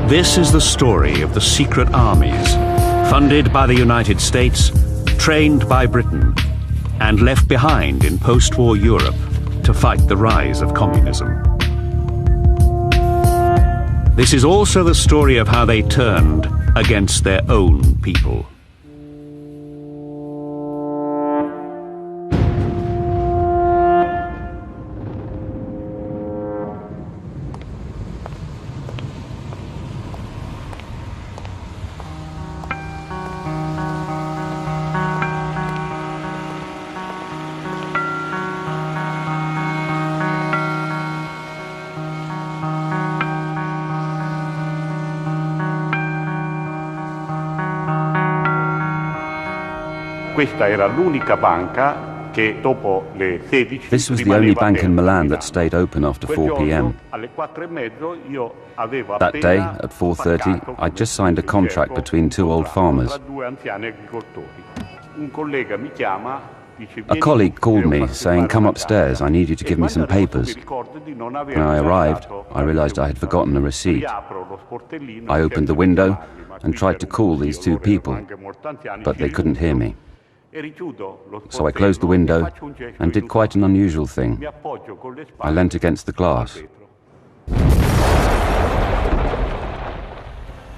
This is the story of the secret armies, funded by the United States, trained by Britain, and left behind in post-war Europe to fight the rise of communism. This is also the story of how they turned against their own people. This was the only bank in Milan that stayed open after 4 p.m. That day, at 4:30, I'd just signed a contract between two old farmers. A colleague called me, saying, "Come upstairs, I need you to give me some papers." When I arrived, I realized I had forgotten a receipt. I opened the window and tried to call these two people, but they couldn't hear me. So I closed the window and did quite an unusual thing. I leant against the glass.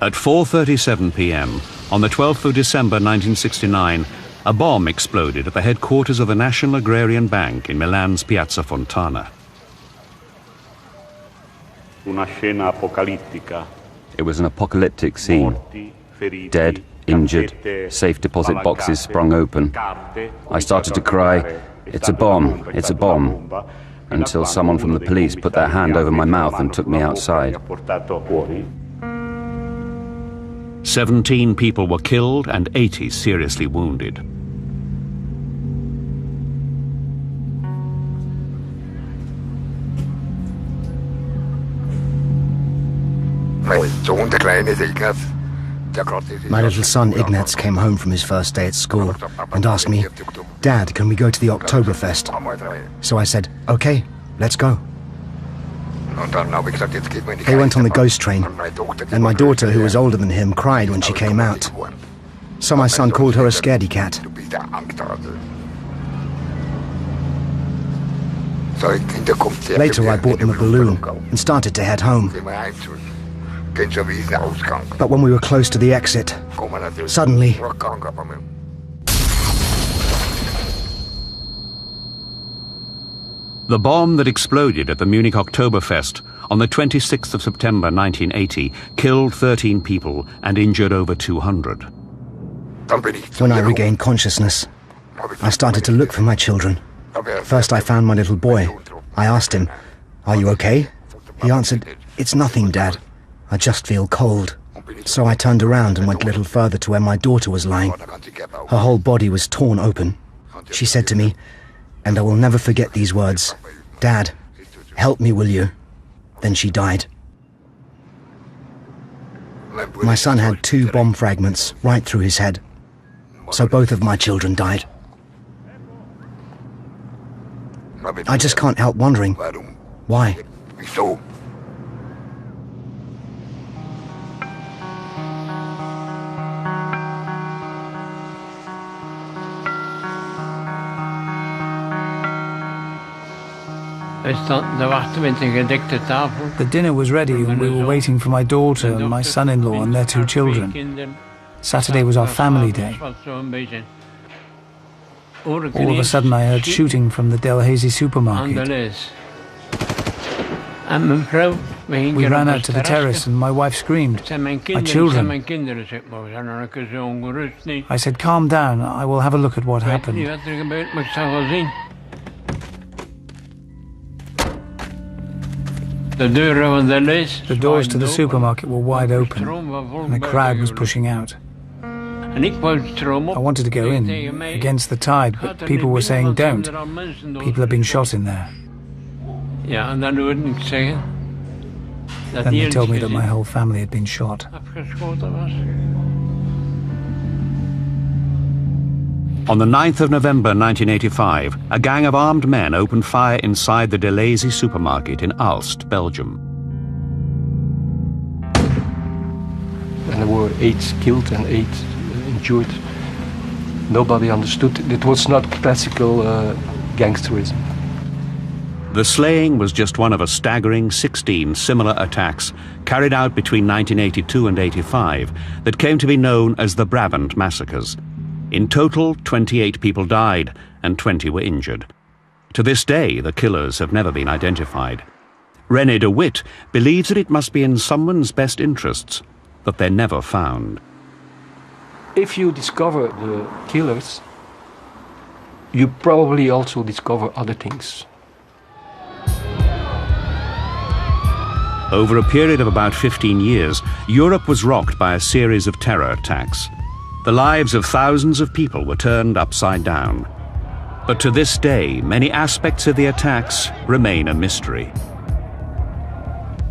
At 4:37 p.m. on the 12th of December 1969, a bomb exploded at the headquarters of the National Agrarian Bank in Milan's Piazza Fontana. It was an apocalyptic scene. Dead, injured, safe deposit boxes sprung open. I started to cry, "It's a bomb, it's a bomb," until someone from the police put their hand over my mouth and took me outside. 17 people were killed and 80 seriously wounded. My little son Ignaz came home from his first day at school and asked me, "Dad, can we go to the Oktoberfest?" So I said, "Okay, let's go." They went on the ghost train, and my daughter, who was older than him, cried when she came out. So my son called her a scaredy cat. Later I bought them a balloon and started to head home. But when we were close to the exit, suddenly... The bomb that exploded at the Munich Oktoberfest on the 26th of September 1980 killed 13 people and injured over 200. When I regained consciousness, I started to look for my children. First I found my little boy. I asked him, "Are you okay?" He answered, "It's nothing, Dad. I just feel cold." So I turned around and went a little further to where my daughter was lying. Her whole body was torn open. She said to me, and I will never forget these words, "Dad, help me, will you?" Then she died. My son had 2 bomb fragments right through his head. So both of my children died. I just can't help wondering, why? The dinner was ready and we were waiting for my daughter and my son-in-law and their 2 children. Saturday was our family day. All of a sudden I heard shooting from the Delhaize supermarket. We ran out to the terrace and my wife screamed, "My children." I said, "Calm down, I will have a look at what happened." The doors to the supermarket were wide open and a crowd was pushing out. I wanted to go in, against the tide, but people were saying, "Don't. People have been shot in there." Then they told me that my whole family had been shot. On the 9th of November 1985, a gang of armed men opened fire inside the Delhaize supermarket in Aalst, Belgium. and there were 8 killed and 8 injured. Nobody understood. It was not classical gangsterism. The slaying was just one of a staggering 16 similar attacks carried out between 1982 and 85 that came to be known as the Brabant massacres. In total, 28 people died and 20 were injured. To this day, the killers have never been identified. René de Witt believes that it must be in someone's best interests that they're never found. If you discover the killers, you probably also discover other things. Over a period of about 15 years, Europe was rocked by a series of terror attacks. The lives of thousands of people were turned upside down. But to this day, many aspects of the attacks remain a mystery.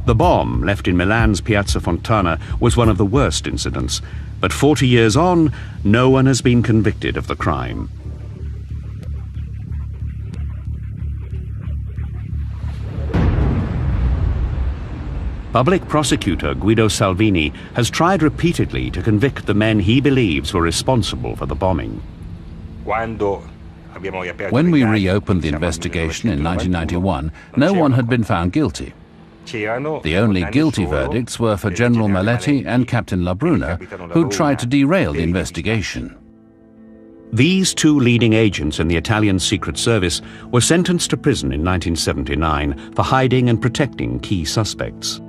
The bomb left in Milan's Piazza Fontana was one of the worst incidents, but 40 years on, no one has been convicted of the crime. Public prosecutor Guido Salvini has tried repeatedly to convict the men he believes were responsible for the bombing. When we reopened the investigation in 1991, no one had been found guilty. The only guilty verdicts were for General Maletti and Captain Labruna, who tried to derail the investigation. These 2 leading agents in the Italian Secret Service were sentenced to prison in 1979 for hiding and protecting key suspects.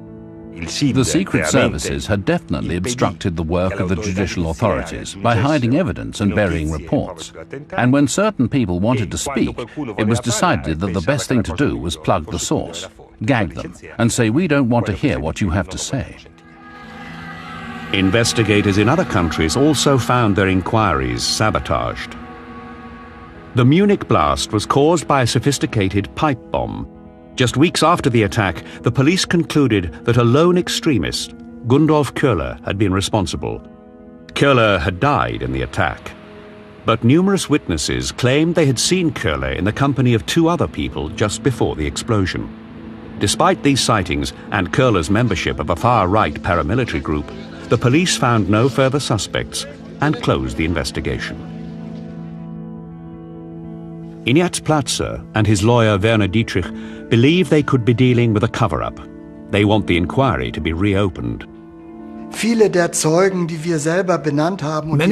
The secret services had definitely obstructed the work of the judicial authorities by hiding evidence and burying reports. And when certain people wanted to speak, it was decided that the best thing to do was plug the source, gag them, and say, "We don't want to hear what you have to say." Investigators in other countries also found their inquiries sabotaged. The Munich blast was caused by a sophisticated pipe bomb. Just weeks after the attack, the police concluded that a lone extremist, Gundolf Köhler, had been responsible. Köhler had died in the attack. But numerous witnesses claimed they had seen Köhler in the company of 2 other people just before the explosion. Despite these sightings and Köhler's membership of a far-right paramilitary group, the police found no further suspects and closed the investigation. Ignaz Platzer and his lawyer Werner Dietrich believe they could be dealing with a cover-up. They want the inquiry to be reopened. Many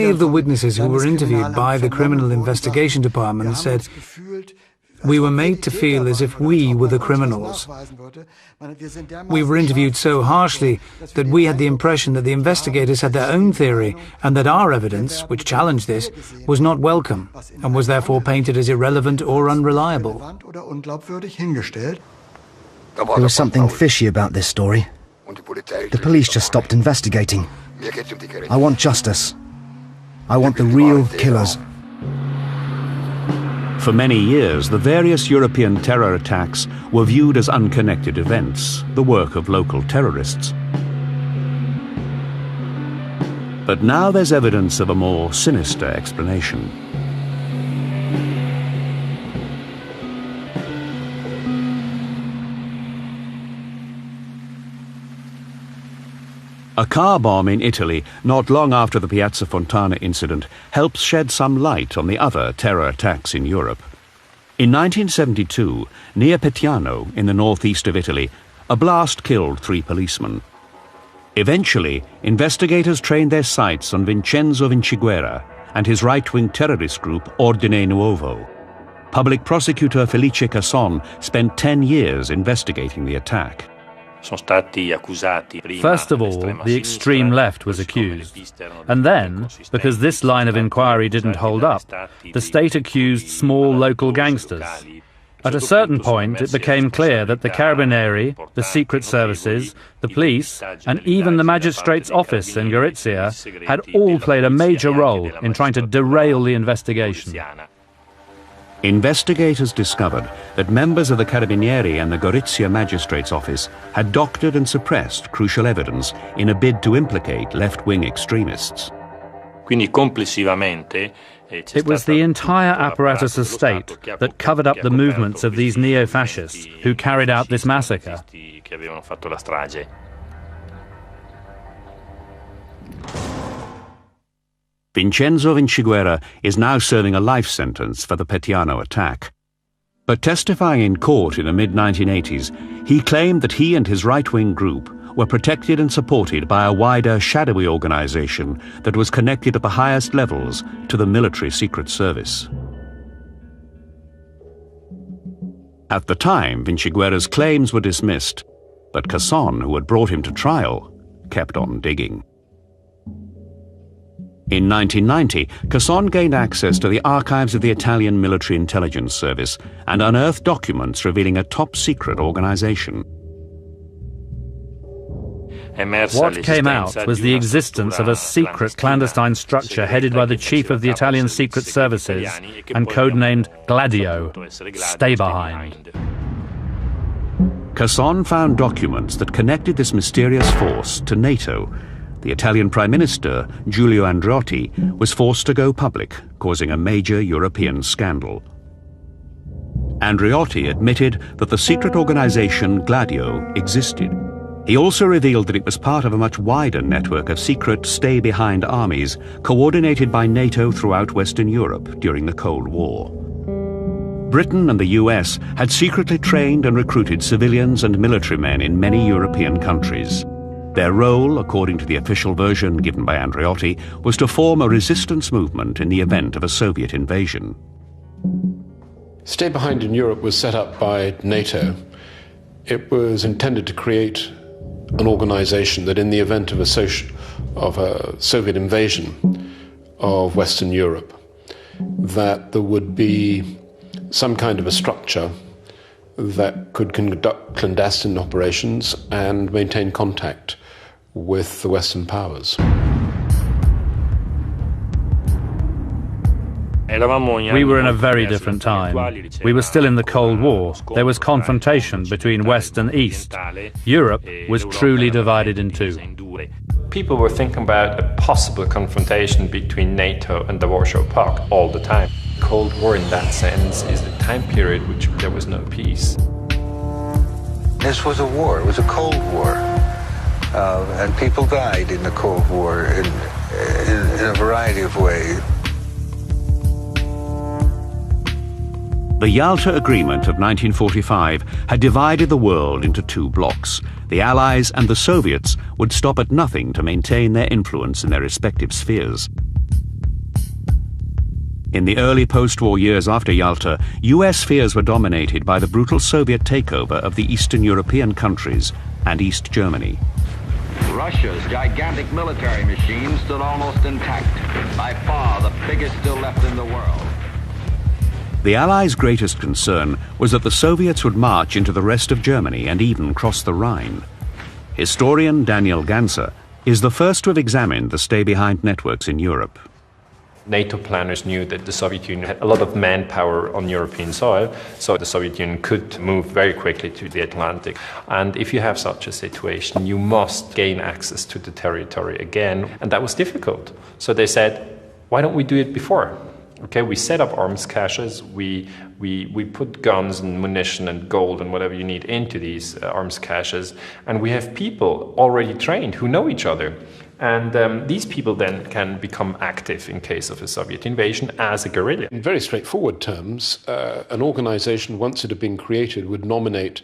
of the witnesses who were interviewed by the Criminal Investigation Department said, "We were made to feel as if we were the criminals. We were interviewed so harshly that we had the impression that the investigators had their own theory and that our evidence, which challenged this, was not welcome and was therefore painted as irrelevant or unreliable." There was something fishy about this story. The police just stopped investigating. I want justice. I want the real killers. For many years, the various European terror attacks were viewed as unconnected events, the work of local terrorists. But now there's evidence of a more sinister explanation. A car bomb in Italy, not long after the Piazza Fontana incident, helps shed some light on the other terror attacks in Europe. In 1972, near Petiano, in the northeast of Italy, a blast killed 3 policemen. Eventually, investigators trained their sights on Vincenzo Vinciguerra and his right-wing terrorist group Ordine Nuovo. Public prosecutor Felice Casson spent 10 years investigating the attack. First of all, the extreme left was accused. And then, because this line of inquiry didn't hold up, the state accused small local gangsters. At a certain point, it became clear that the Carabinieri, the secret services, the police, and even the magistrate's office in Gorizia had all played a major role in trying to derail the investigation. Investigators discovered that members of the Carabinieri and the Gorizia magistrate's office had doctored and suppressed crucial evidence in a bid to implicate left-wing extremists. It was the entire apparatus of state that covered up the movements of these neo-fascists who carried out this massacre. Vincenzo Vinciguerra is now serving a life sentence for the Petiano attack. But testifying in court in the mid-1980s, he claimed that he and his right-wing group were protected and supported by a wider, shadowy organization that was connected at the highest levels to the military secret service. At the time, Vinciguerra's claims were dismissed, but Casson, who had brought him to trial, kept on digging. In 1990, Casson gained access to the archives of the Italian Military Intelligence Service and unearthed documents revealing a top-secret organization. What came out was the existence of a secret clandestine structure headed by the chief of the Italian Secret Services and codenamed Gladio, Stay Behind. Casson found documents that connected this mysterious force to NATO. The Italian Prime Minister, Giulio Andreotti, was forced to go public, causing a major European scandal. Andreotti admitted that the secret organization Gladio existed. He also revealed that it was part of a much wider network of secret stay-behind armies coordinated by NATO throughout Western Europe during the Cold War. Britain and the US had secretly trained and recruited civilians and military men in many European countries. Their role, according to the official version given by Andreotti, was to form a resistance movement in the event of a Soviet invasion. Stay Behind in Europe was set up by NATO. It was intended to create an organization that in the event of a Soviet invasion of Western Europe, that there would be some kind of a structure that could conduct clandestine operations and maintain contact with the Western powers. We were in a very different time. We were still in the Cold War. There was confrontation between West and East. Europe was truly divided in two. People were thinking about a possible confrontation between NATO and the Warsaw Pact all the time. Cold War in that sense is a time period in which there was no peace. This was a war, it was a Cold War. And people died in the Cold War in a variety of ways. The Yalta Agreement of 1945 had divided the world into two blocks. The Allies and the Soviets would stop at nothing to maintain their influence in their respective spheres. In the early post-war years after Yalta, US fears were dominated by the brutal Soviet takeover of the Eastern European countries and East Germany. Russia's gigantic military machine stood almost intact, by far the biggest still left in the world. The Allies' greatest concern was that the Soviets would march into the rest of Germany and even cross the Rhine. Historian Daniel Ganser is the first to have examined the stay-behind networks in Europe. NATO planners knew that the Soviet Union had a lot of manpower on European soil, so the Soviet Union could move very quickly to the Atlantic. And if you have such a situation, you must gain access to the territory again, and that was difficult. So they said, why don't we do it before? Okay, we set up arms caches, we put guns and munition and gold and whatever you need into these arms caches, and we have people already trained who know each other. And these people then can become active in case of a Soviet invasion as a guerrilla. In very straightforward terms, an organization, once it had been created, would nominate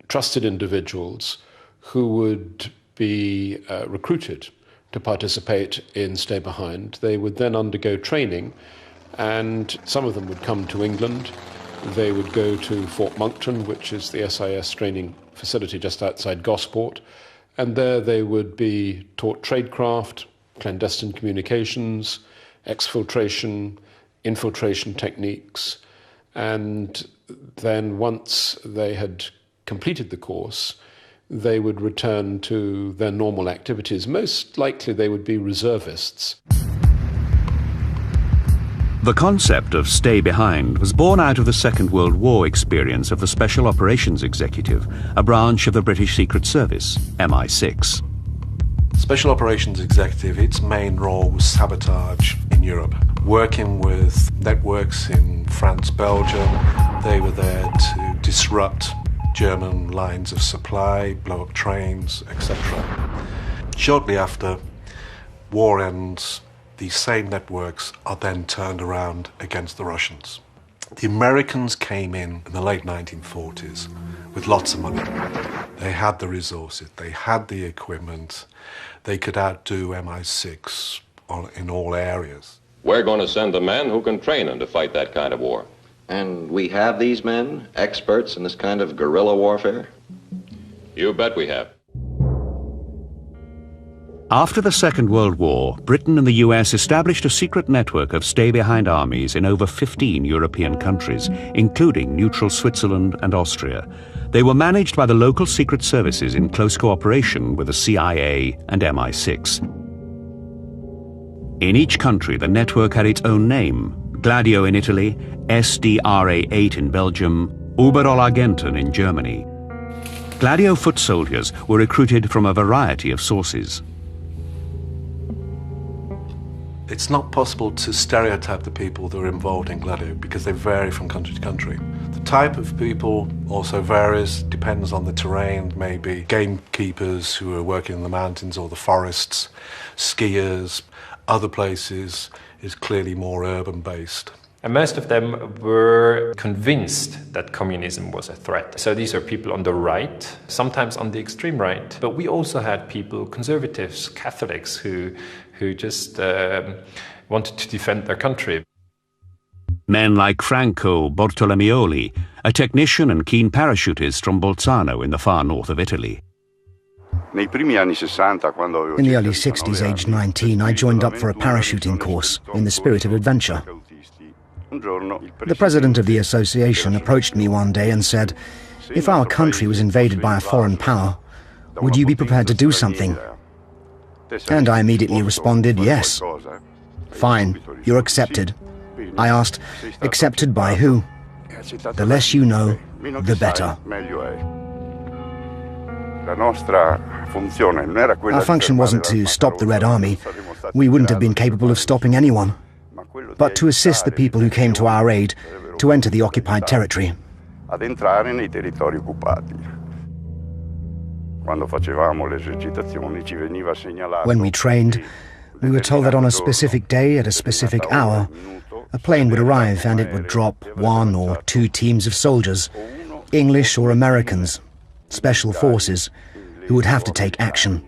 trusted individuals who would be recruited to participate in Stay Behind. They would then undergo training, and some of them would come to England. They would go to Fort Monkton, which is the SIS training facility just outside Gosport, and there they would be taught tradecraft, clandestine communications, exfiltration, infiltration techniques, and then once they had completed the course, they would return to their normal activities. Most likely they would be reservists. The concept of stay behind was born out of the Second World War experience of the Special Operations Executive, a branch of the British Secret Service, MI6. Special Operations Executive, its main role was sabotage in Europe, working with networks in France, Belgium. They were there to disrupt German lines of supply, blow up trains, etc. Shortly after war ends, these same networks are then turned around against the Russians. The Americans came in the late 1940s with lots of money. They had the resources, they had the equipment, they could outdo MI6 in all areas. We're going to send the men who can train them to fight that kind of war. And we have these men, experts in this kind of guerrilla warfare? You bet we have. After the Second World War, Britain and the US established a secret network of stay-behind armies in over 15 European countries, including neutral Switzerland and Austria. They were managed by the local secret services in close cooperation with the CIA and MI6. In each country, the network had its own name: Gladio in Italy, SDRA 8 in Belgium, Oberallagenten in Germany. Gladio foot soldiers were recruited from a variety of sources. It's not possible to stereotype the people that are involved in Gladio because they vary from country to country. The type of people also varies, depends on the terrain, maybe gamekeepers who are working in the mountains or the forests, skiers. Other places is clearly more urban-based. And most of them were convinced that communism was a threat. So these are people on the right, sometimes on the extreme right. But we also had people, conservatives, Catholics, who just wanted to defend their country. Men like Franco Bortolomeoli, a technician and keen parachutist from Bolzano in the far north of Italy. In the early 60s, aged 19, I joined up for a parachuting course in the spirit of adventure. The president of the association approached me one day and said, "If our country was invaded by a foreign power, would you be prepared to do something?" And I immediately responded, "Yes." "Fine, you're accepted." I asked, "Accepted by who?" "The less you know, the better." Our function wasn't to stop the Red Army. We wouldn't have been capable of stopping anyone, but to assist the people who came to our aid to enter the occupied territory. When we trained, we were told that on a specific day at a specific hour, a plane would arrive and it would drop 1 or 2 teams of soldiers, English or Americans, special forces, who would have to take action.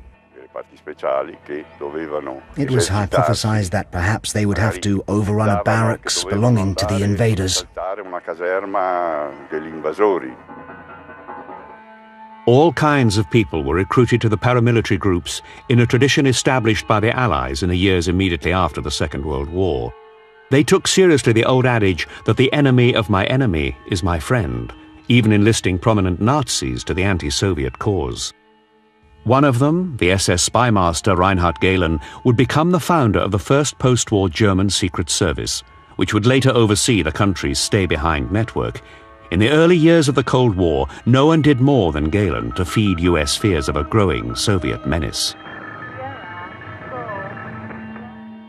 It was hypothesized that perhaps they would have to overrun a barracks belonging to the invaders. All kinds of people were recruited to the paramilitary groups in a tradition established by the Allies in the years immediately after the Second World War. They took seriously the old adage that the enemy of my enemy is my friend, even enlisting prominent Nazis to the anti-Soviet cause. One of them, the SS spy master Reinhard Gehlen, would become the founder of the first post-war German secret service, which would later oversee the country's stay-behind network. In the early years of the Cold War, no one did more than Gehlen to feed US fears of a growing Soviet menace.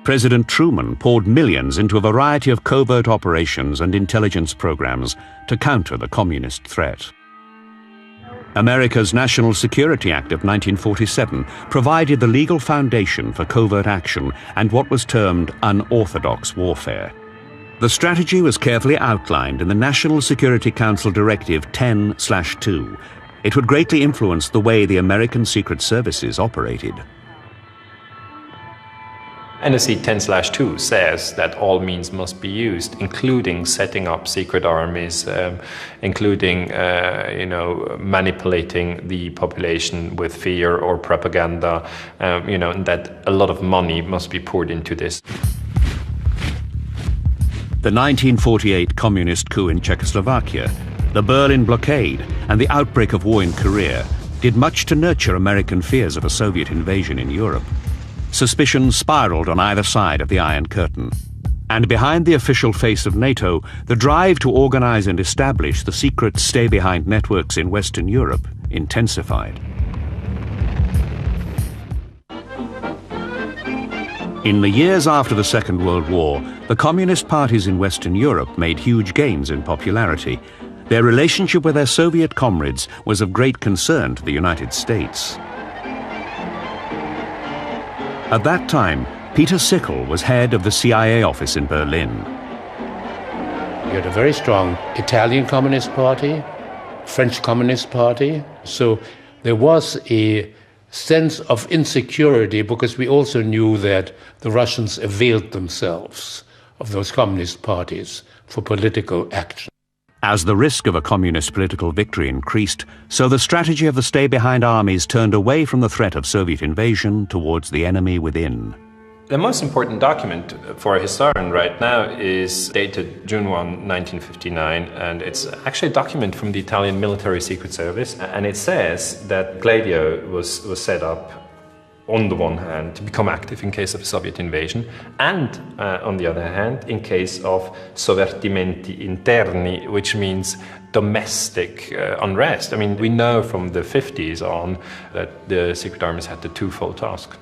President Truman poured millions into a variety of covert operations and intelligence programs to counter the communist threat. America's National Security Act of 1947 provided the legal foundation for covert action and what was termed unorthodox warfare. The strategy was carefully outlined in the National Security Council Directive 10/2. It would greatly influence the way the American Secret Services operated. NSC 10/2 says that all means must be used, including setting up secret armies, including manipulating the population with fear or propaganda, and that a lot of money must be poured into this. The 1948 communist coup in Czechoslovakia, the Berlin blockade, and the outbreak of war in Korea did much to nurture American fears of a Soviet invasion in Europe. Suspicion spiraled on either side of the Iron Curtain. And behind the official face of NATO, the drive to organize and establish the secret stay-behind networks in Western Europe intensified. In the years after the Second World War, the communist parties in Western Europe made huge gains in popularity. Their relationship with their Soviet comrades was of great concern to the United States. At that time, Peter Sickle was head of the CIA office in Berlin. You had a very strong Italian Communist Party, French Communist Party, so there was a sense of insecurity because we also knew that the Russians availed themselves of those communist parties for political action. As the risk of a communist political victory increased, so the strategy of the stay-behind armies turned away from the threat of Soviet invasion towards the enemy within. The most important document for a historian right now is dated June 1, 1959, and it's actually a document from the Italian Military Secret Service, and it says that Gladio was set up on the one hand to become active in case of a Soviet invasion, and on the other hand in case of sovvertimenti interni, which means domestic unrest. I mean, we know from the 50s on that the secret armies had the twofold task.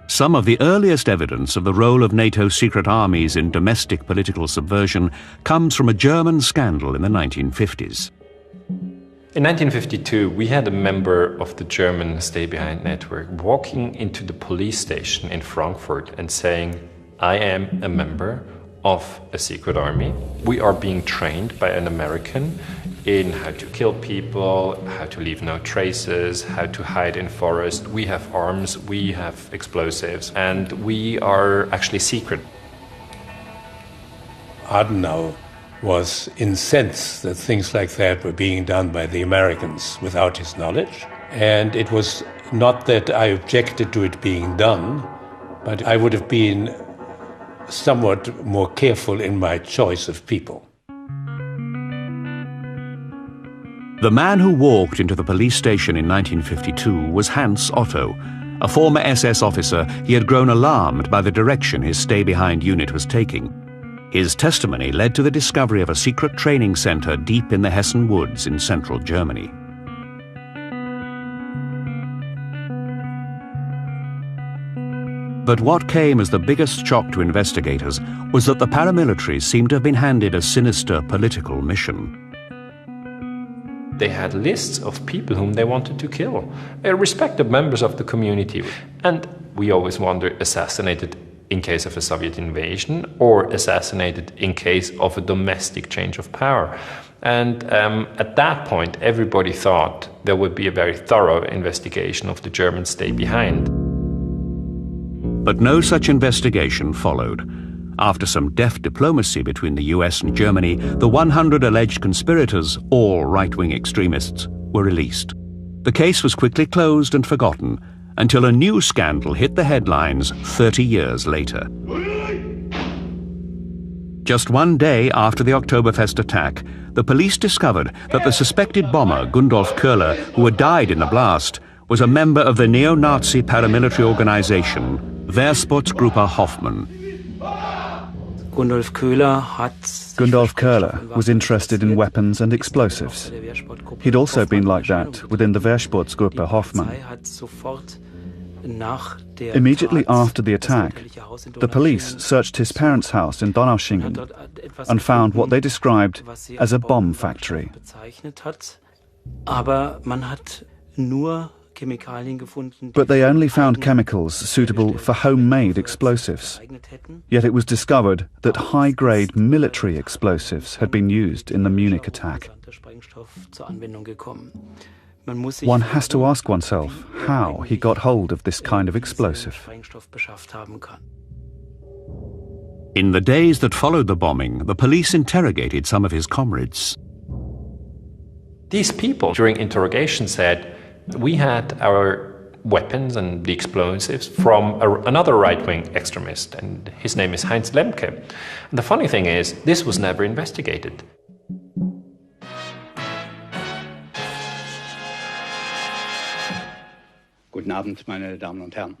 Some of the earliest evidence of the role of NATO secret armies in domestic political subversion comes from a German scandal in the 1950s. In 1952, we had a member of the German stay-behind network walking into the police station in Frankfurt and saying, "I am a member of a secret army. We are being trained by an American in how to kill people, how to leave no traces, how to hide in forest. We have arms, we have explosives, and we are actually secret." Adenauer was incensed that things like that were being done by the Americans without his knowledge. And it was not that I objected to it being done, but I would have been somewhat more careful in my choice of people. The man who walked into the police station in 1952 was Hans Otto. A former SS officer, he had grown alarmed by the direction his stay-behind unit was taking. His testimony led to the discovery of a secret training center deep in the Hessen woods in central Germany. But what came as the biggest shock to investigators was that the paramilitaries seemed to have been handed a sinister political mission. They had lists of people whom they wanted to kill, respected members of the community. And we always wonder, assassinated in case of a Soviet invasion or assassinated in case of a domestic change of power. And at that point, everybody thought there would be a very thorough investigation of the German stay-behind. But no such investigation followed. After some deft diplomacy between the US and Germany, the 100 alleged conspirators, all right-wing extremists, were released. The case was quickly closed and forgotten, until a new scandal hit the headlines 30 years later. Just one day after the Oktoberfest attack, the police discovered that the suspected bomber, Gundolf Köhler, who had died in the blast, was a member of the neo-Nazi paramilitary organization, Wehrsportsgruppe Hoffmann. Gundolf Köhler was interested in weapons and explosives. He'd also been like that within the Wehrsportsgruppe Hoffmann. Immediately after the attack, the police searched his parents' house in Donaueschingen and found what they described as a bomb factory. But they only found chemicals suitable for homemade explosives. Yet it was discovered that high-grade military explosives had been used in the Munich attack. One has to ask oneself how he got hold of this kind of explosive. In the days that followed the bombing, the police interrogated some of his comrades. These people, during interrogation, said, "We had our weapons and the explosives from another right-wing extremist, and his name is Heinz Lemke." And the funny thing is, this was never investigated. Guten Abend, meine Damen und Herren.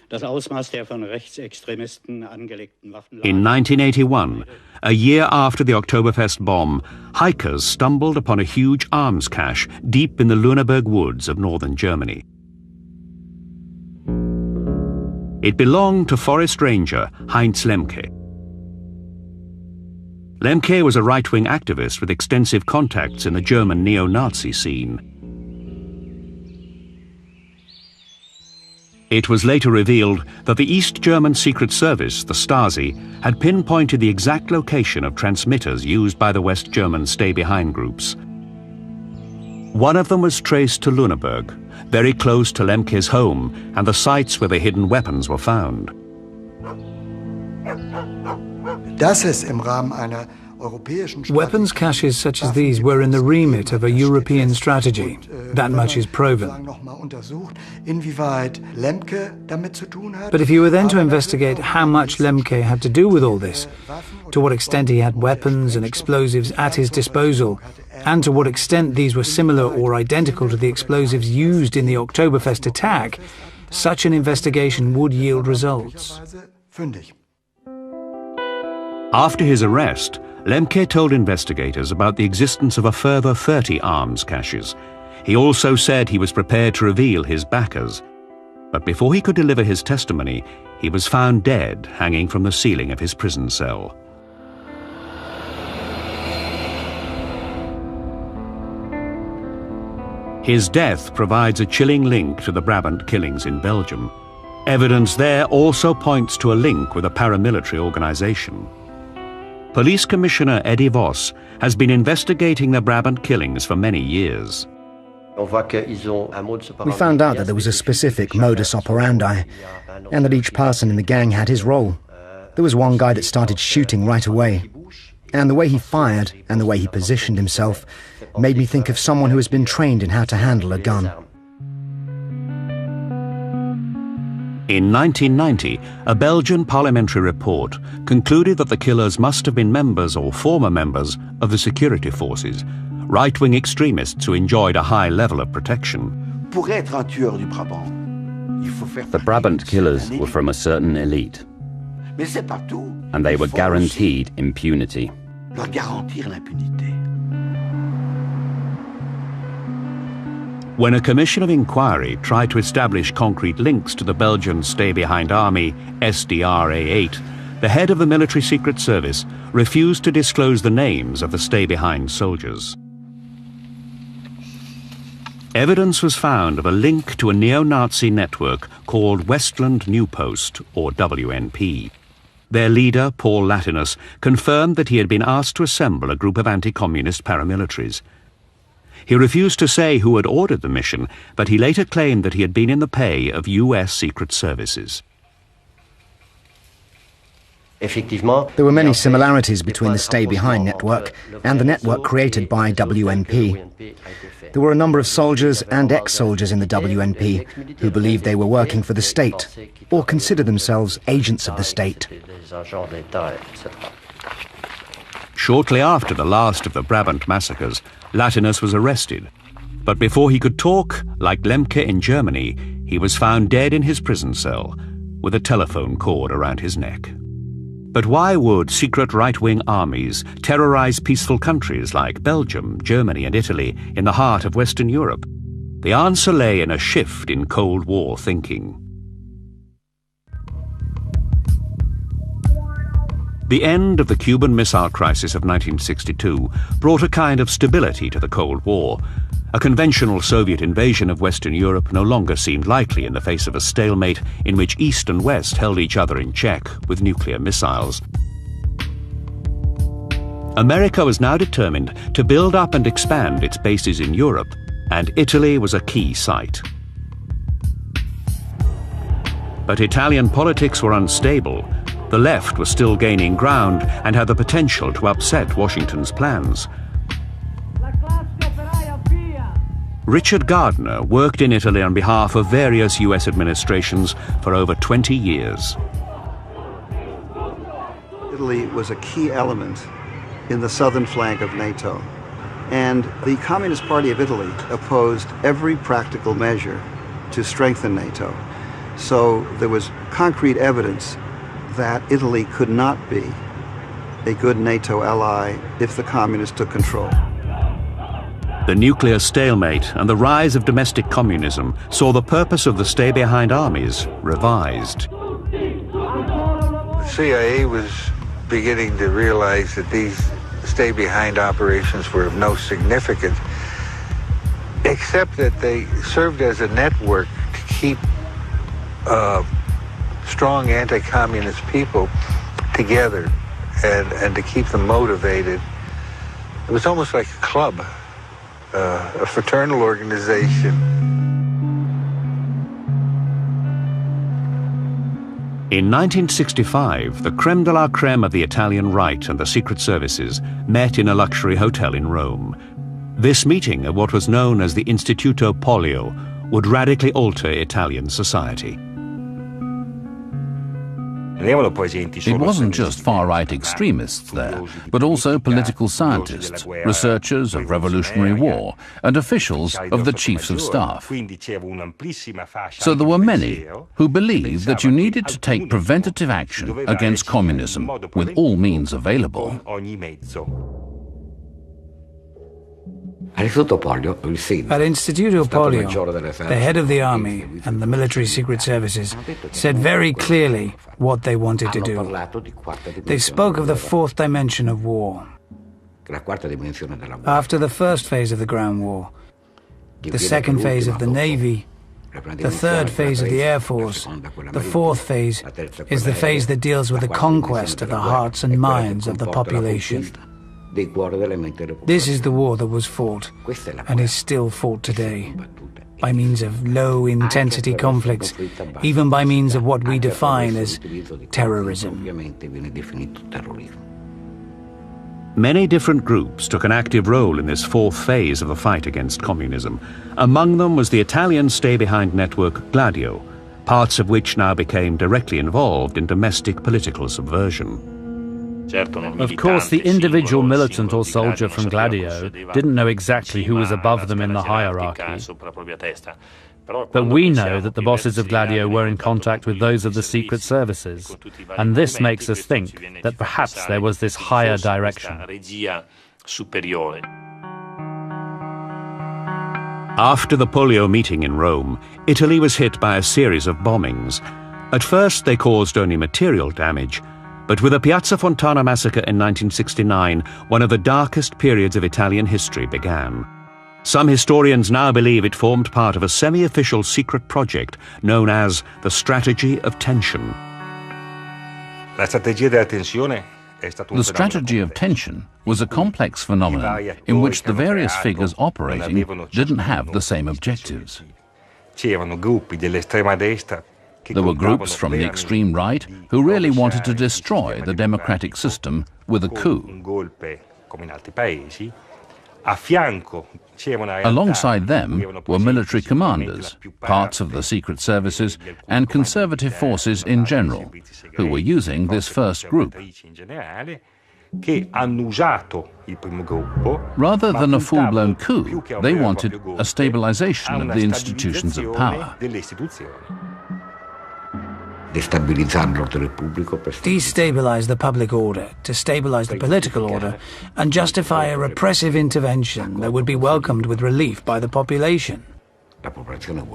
Das Ausmaß der von Rechtsextremisten angelegten Waffen. In 1981, a year after the Oktoberfest bomb, hikers stumbled upon a huge arms cache deep in the Lüneburg woods of northern Germany. It belonged to forest ranger Heinz Lemke. Lemke was a right-wing activist with extensive contacts in the German neo-Nazi scene. It was later revealed that the East German Secret Service, the Stasi, had pinpointed the exact location of transmitters used by the West German stay-behind groups. One of them was traced to Lüneburg, very close to Lemke's home and the sites where the hidden weapons were found. Weapons caches such as these were in the remit of a European strategy. That much is proven. But if you were then to investigate how much Lemke had to do with all this, to what extent he had weapons and explosives at his disposal, and to what extent these were similar or identical to the explosives used in the Oktoberfest attack, such an investigation would yield results. After his arrest, Lemke told investigators about the existence of a further 30 arms caches. He also said he was prepared to reveal his backers. But before he could deliver his testimony, he was found dead, hanging from the ceiling of his prison cell. His death provides a chilling link to the Brabant killings in Belgium. Evidence there also points to a link with a paramilitary organization. Police Commissioner Eddie Voss has been investigating the Brabant killings for many years. We found out that there was a specific modus operandi, and that each person in the gang had his role. There was one guy that started shooting right away, and the way he fired and the way he positioned himself made me think of someone who has been trained in how to handle a gun. In 1990, a Belgian parliamentary report concluded that the killers must have been members or former members of the security forces, right-wing extremists who enjoyed a high level of protection. The Brabant killers were from a certain elite, and they were guaranteed impunity. When a commission of inquiry tried to establish concrete links to the Belgian stay-behind army, SDRA-8, the head of the military secret service refused to disclose the names of the stay-behind soldiers. Evidence was found of a link to a neo-Nazi network called Westland New Post, or WNP. Their leader, Paul Latinus, confirmed that he had been asked to assemble a group of anti-communist paramilitaries. He refused to say who had ordered the mission, but he later claimed that he had been in the pay of US Secret Services. There were many similarities between the stay-behind network and the network created by WNP. There were a number of soldiers and ex-soldiers in the WNP who believed they were working for the state or considered themselves agents of the state. Shortly after the last of the Brabant massacres, Latinus was arrested. But before he could talk, like Lemke in Germany, he was found dead in his prison cell, with a telephone cord around his neck. But why would secret right-wing armies terrorize peaceful countries like Belgium, Germany and Italy in the heart of Western Europe? The answer lay in a shift in Cold War thinking. The end of the Cuban Missile Crisis of 1962 brought a kind of stability to the Cold War. A conventional Soviet invasion of Western Europe no longer seemed likely in the face of a stalemate in which East and West held each other in check with nuclear missiles. America was now determined to build up and expand its bases in Europe, and Italy was a key site. But Italian politics were unstable. The left was still gaining ground and had the potential to upset Washington's plans. Richard Gardner worked in Italy on behalf of various US administrations for over 20 years. Italy was a key element in the southern flank of NATO, and the Communist Party of Italy opposed every practical measure to strengthen NATO. So there was concrete evidence that Italy could not be a good NATO ally if the communists took control. The nuclear stalemate and the rise of domestic communism saw the purpose of the stay-behind armies revised. The CIA was beginning to realize that these stay-behind operations were of no significance, except that they served as a network to keep strong anti-communist people together and to keep them motivated. It was almost like a club, a fraternal organization. In 1965, the creme de la creme of the Italian right and the secret services met in a luxury hotel in Rome. This meeting of what was known as the Istituto Polio would radically alter Italian society. It wasn't just far-right extremists there, but also political scientists, researchers of revolutionary war, and officials of the chiefs of staff. So there were many who believed that you needed to take preventative action against communism with all means available. At Instituto Polio, the head of the army and the military secret services said very clearly what they wanted to do. They spoke of the fourth dimension of war. After the first phase of the ground war, the second phase of the Navy, the third phase of the Air Force, the fourth phase is the phase that deals with the conquest of the hearts and minds of the population. This is the war that was fought, and is still fought today, by means of low-intensity conflicts, even by means of what we define as terrorism. Many different groups took an active role in this fourth phase of the fight against communism. Among them was the Italian stay-behind network Gladio, parts of which now became directly involved in domestic political subversion. Of course, the individual militant or soldier from Gladio didn't know exactly who was above them in the hierarchy. But we know that the bosses of Gladio were in contact with those of the secret services, and this makes us think that perhaps there was this higher direction. After the Polio meeting in Rome, Italy was hit by a series of bombings. At first, they caused only material damage, but with the Piazza Fontana massacre in 1969, one of the darkest periods of Italian history began. Some historians now believe it formed part of a semi-official secret project known as the Strategy of Tension. The strategy of tension was a complex phenomenon in which the various figures operating didn't have the same objectives. There were groups from the extreme right who really wanted to destroy the democratic system with a coup. Alongside them were military commanders, parts of the secret services, and conservative forces in general, who were using this first group. Rather than a full-blown coup, they wanted a stabilization of the institutions of power. Destabilize the public order, to stabilize the political order, and justify a repressive intervention that would be welcomed with relief by the population.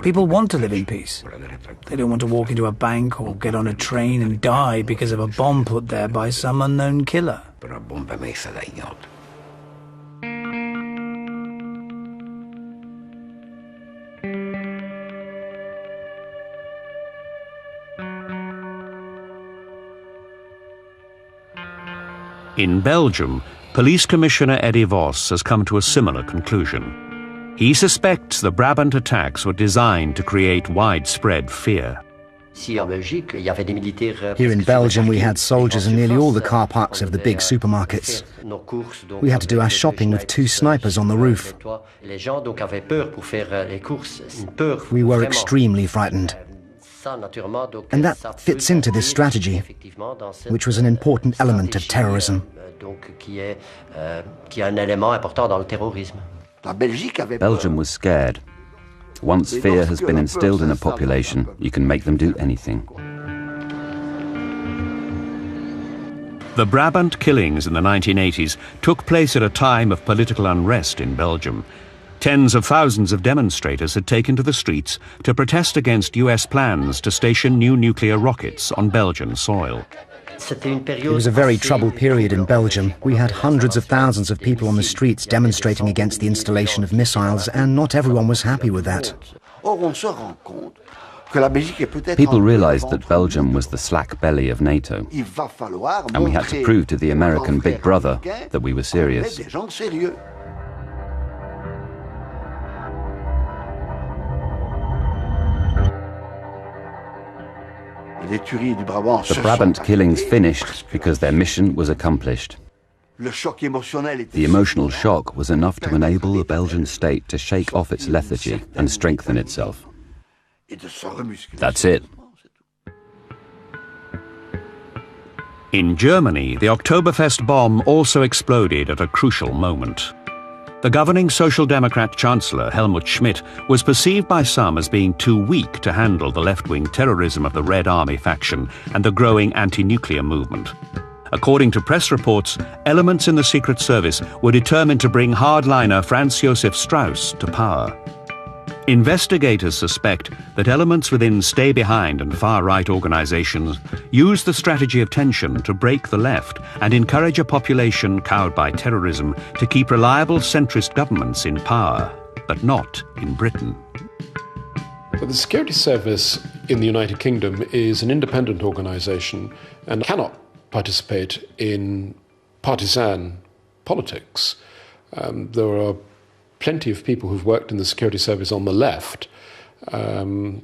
People want to live in peace. They don't want to walk into a bank or get on a train and die because of a bomb put there by some unknown killer. In Belgium, Police Commissioner Eddie Vos has come to a similar conclusion. He suspects the Brabant attacks were designed to create widespread fear. Here in Belgium, we had soldiers in nearly all the car parks of the big supermarkets. We had to do our shopping with 2 snipers on the roof. We were extremely frightened. And that fits into this strategy, which was an important element of terrorism. Belgium was scared. Once fear has been instilled in a population, you can make them do anything. The Brabant killings in the 1980s took place at a time of political unrest in Belgium. Tens of thousands of demonstrators had taken to the streets to protest against US plans to station new nuclear rockets on Belgian soil. It was a very troubled period in Belgium. We had hundreds of thousands of people on the streets demonstrating against the installation of missiles, and not everyone was happy with that. People realized that Belgium was the slack belly of NATO, and we had to prove to the American big brother that we were serious. The Brabant killings finished because their mission was accomplished. The emotional shock was enough to enable the Belgian state to shake off its lethargy and strengthen itself. That's it. In Germany, the Oktoberfest bomb also exploded at a crucial moment. The governing Social Democrat Chancellor, Helmut Schmidt, was perceived by some as being too weak to handle the left-wing terrorism of the Red Army faction and the growing anti-nuclear movement. According to press reports, elements in the Secret Service were determined to bring hardliner Franz Josef Strauss to power. Investigators suspect that elements within stay-behind and far-right organizations use the strategy of tension to break the left and encourage a population cowed by terrorism to keep reliable centrist governments in power, but not in Britain. But the Security Service in the United Kingdom is an independent organization and cannot participate in partisan politics. There are plenty of people who've worked in the security service on the left, and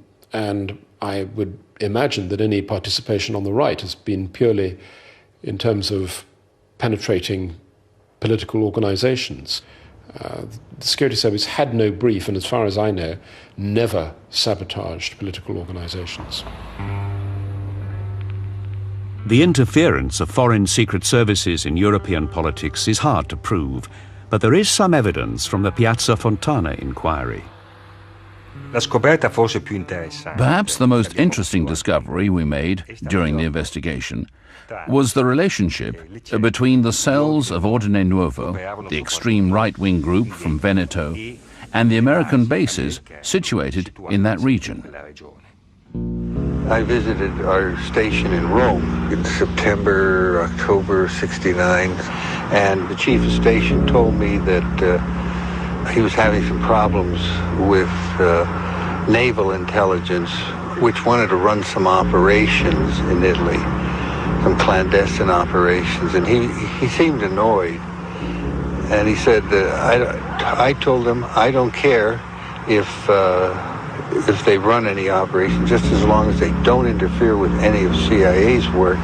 I would imagine that any participation on the right has been purely in terms of penetrating political organizations. The security service had no brief, and as far as I know, never sabotaged political organizations. The interference of foreign secret services in European politics is hard to prove, but there is some evidence from the Piazza Fontana inquiry. Perhaps the most interesting discovery we made during the investigation was the relationship between the cells of Ordine Nuovo, the extreme right-wing group from Veneto, and the American bases situated in that region. I visited our station in Rome in September, October '69, and the chief of station told me that he was having some problems with naval intelligence, which wanted to run some operations in Italy, some clandestine operations, and he seemed annoyed. And he said, I told him, I don't care if they run any operations, just as long as they don't interfere with any of CIA's work.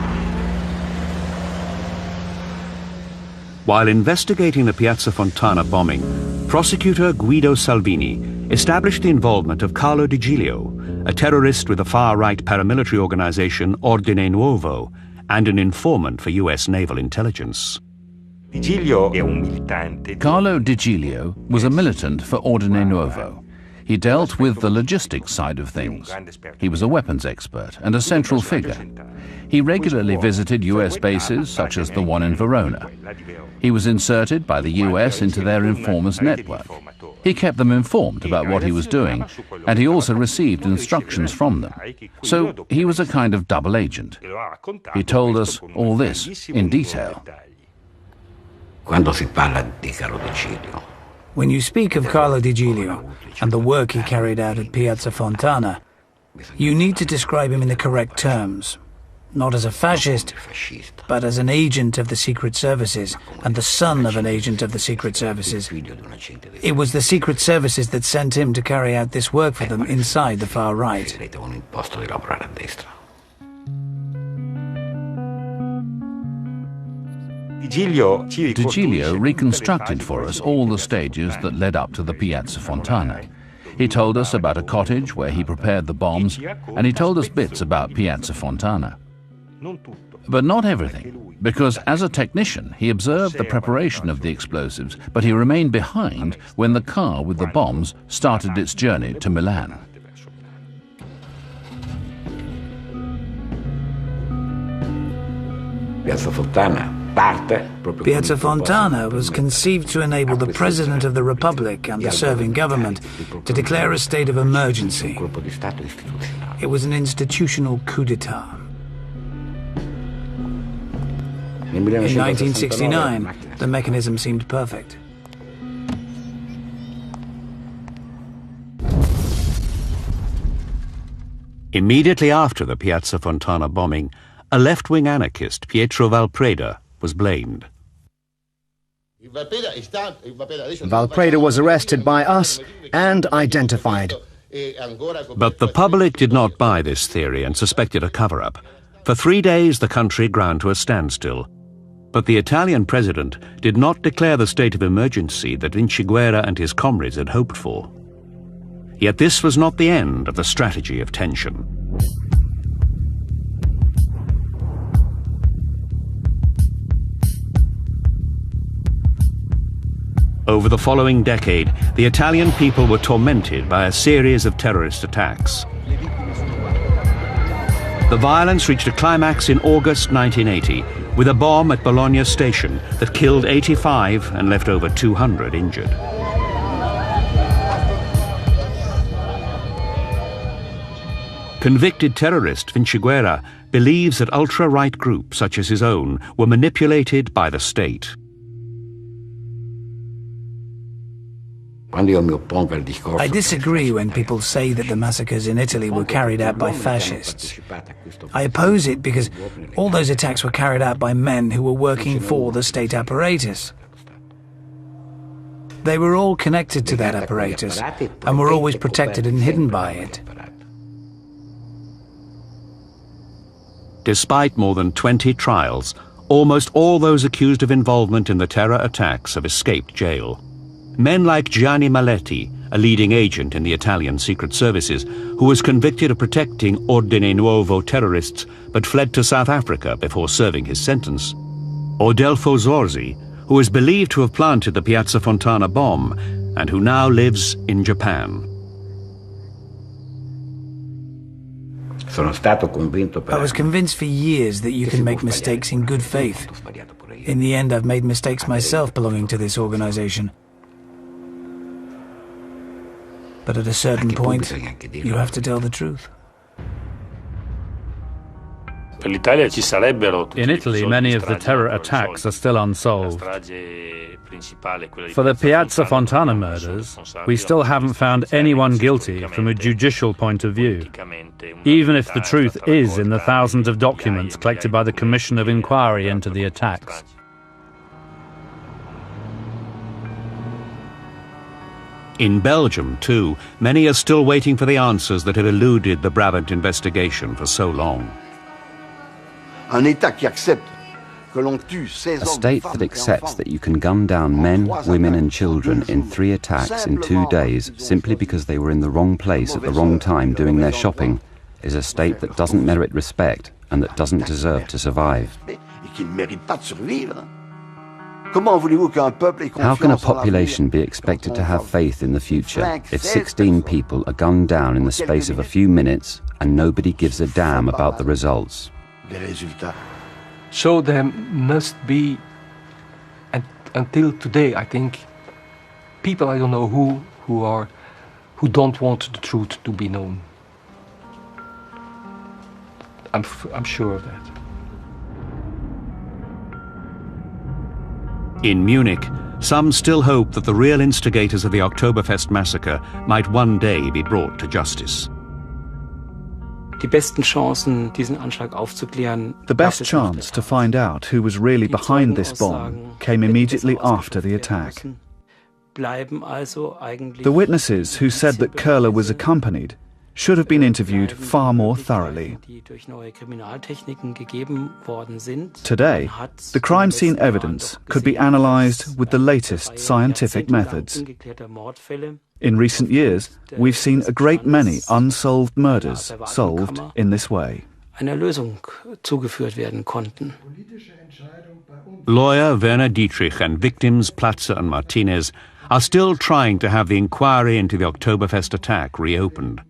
While investigating the Piazza Fontana bombing, prosecutor Guido Salvini established the involvement of Carlo Di Giglio, a terrorist with the far-right paramilitary organization Ordine Nuovo, and an informant for US naval intelligence. Carlo Di Giglio was a militant for Ordine Nuovo. He dealt with the logistics side of things. He was a weapons expert and a central figure. He regularly visited US bases, such as the one in Verona. He was inserted by the US into their informers network. He kept them informed about what he was doing, and he also received instructions from them. So he was a kind of double agent. He told us all this in detail. When you speak of Carlo Di Giglio and the work he carried out at Piazza Fontana, you need to describe him in the correct terms. Not as a fascist, but as an agent of the secret services and the son of an agent of the secret services. It was the secret services that sent him to carry out this work for them inside the far right. Di Giglio reconstructed for us all the stages that led up to the Piazza Fontana. He told us about a cottage where he prepared the bombs, and he told us bits about Piazza Fontana. But not everything, because as a technician he observed the preparation of the explosives, but he remained behind when the car with the bombs started its journey to Milan. Piazza Fontana was conceived to enable the President of the Republic and the serving government to declare a state of emergency. It was an institutional coup d'etat. In 1969, the mechanism seemed perfect. Immediately after the Piazza Fontana bombing, a left-wing anarchist, Pietro Valpreda, was blamed. Valpreda was arrested by us and identified. But the public did not buy this theory and suspected a cover-up. For 3 days, the country ground to a standstill. But the Italian president did not declare the state of emergency that Vinciguerra and his comrades had hoped for. Yet this was not the end of the strategy of tension. Over the following decade, the Italian people were tormented by a series of terrorist attacks. The violence reached a climax in August 1980 with a bomb at Bologna station that killed 85 and left over 200 injured. Convicted terrorist Vinciguerra believes that ultra-right groups such as his own were manipulated by the state. I disagree when people say that the massacres in Italy were carried out by fascists. I oppose it because all those attacks were carried out by men who were working for the state apparatus. They were all connected to that apparatus and were always protected and hidden by it. Despite more than 20 trials, almost all those accused of involvement in the terror attacks have escaped jail. Men like Gianni Maletti, a leading agent in the Italian secret services, who was convicted of protecting Ordine Nuovo terrorists but fled to South Africa before serving his sentence. Or Delfo Zorzi, who is believed to have planted the Piazza Fontana bomb and who now lives in Japan. I was convinced for years that you can make mistakes in good faith. In the end, I've made mistakes myself belonging to this organization. But at a certain point, you have to tell the truth. In Italy, many of the terror attacks are still unsolved. For the Piazza Fontana murders, we still haven't found anyone guilty from a judicial point of view, even if the truth is in the thousands of documents collected by the Commission of Inquiry into the attacks. In Belgium, too, many are still waiting for the answers that have eluded the Brabant investigation for so long. A state that accepts that you can gun down men, women and children in 3 attacks in 2 days simply because they were in the wrong place at the wrong time doing their shopping is a state that doesn't merit respect and that doesn't deserve to survive. How can a population be expected to have faith in the future if 16 people are gunned down in the space of a few minutes and nobody gives a damn about the results? So there must be, and until today, I think, people I don't know who don't want the truth to be known. I'm sure of that. In Munich, some still hope that the real instigators of the Oktoberfest massacre might one day be brought to justice. The best chance to find out who was really behind this bomb came immediately after the attack. The witnesses who said that Köhler was accompanied should have been interviewed far more thoroughly. Today, the crime scene evidence could be analysed with the latest scientific methods. In recent years, we've seen a great many unsolved murders solved in this way. Lawyer Werner Dietrich and victims Platzer and Martinez are still trying to have the inquiry into the Oktoberfest attack reopened.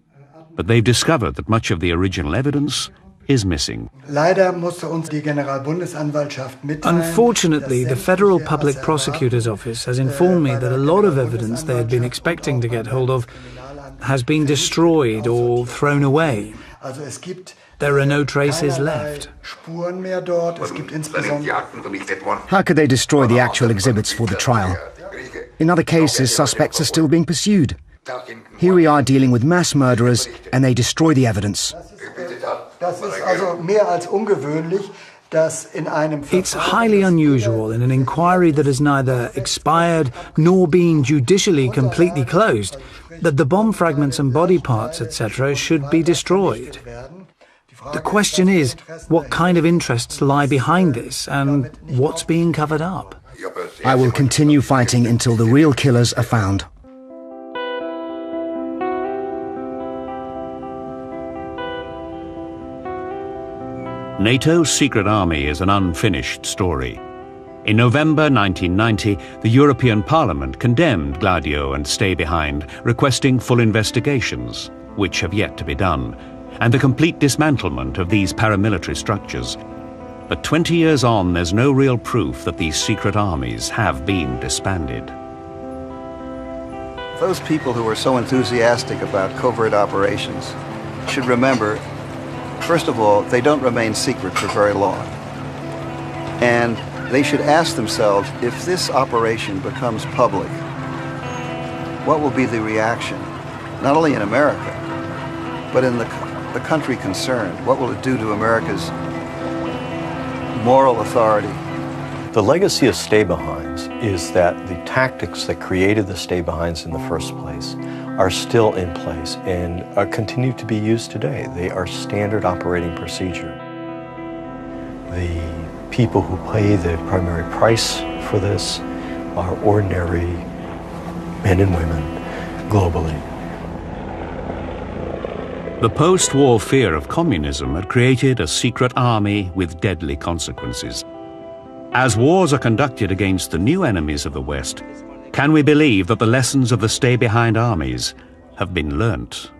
But they've discovered that much of the original evidence is missing. Unfortunately, the Federal Public Prosecutor's Office has informed me that a lot of evidence they had been expecting to get hold of has been destroyed or thrown away. There are no traces left. How could they destroy the actual exhibits for the trial? In other cases, suspects are still being pursued. Here we are dealing with mass murderers, and they destroy the evidence. It's highly unusual in an inquiry that has neither expired nor been judicially completely closed that the bomb fragments and body parts, etc., should be destroyed. The question is, what kind of interests lie behind this, and what's being covered up? I will continue fighting until the real killers are found. NATO's secret army is an unfinished story. In November 1990, the European Parliament condemned Gladio and Stay Behind, requesting full investigations, which have yet to be done, and the complete dismantlement of these paramilitary structures. But 20 years on, there's no real proof that these secret armies have been disbanded. Those people who are so enthusiastic about covert operations should remember, first of all, they don't remain secret for very long. And they should ask themselves, if this operation becomes public, what will be the reaction, not only in America, but in the country concerned? What will it do to America's moral authority? The legacy of stay-behinds is that the tactics that created the stay-behinds in the first place are still in place and continue to be used today. They are standard operating procedure. The people who pay the primary price for this are ordinary men and women globally. The post-war fear of communism had created a secret army with deadly consequences. As wars are conducted against the new enemies of the West, can we believe that the lessons of the stay-behind armies have been learnt?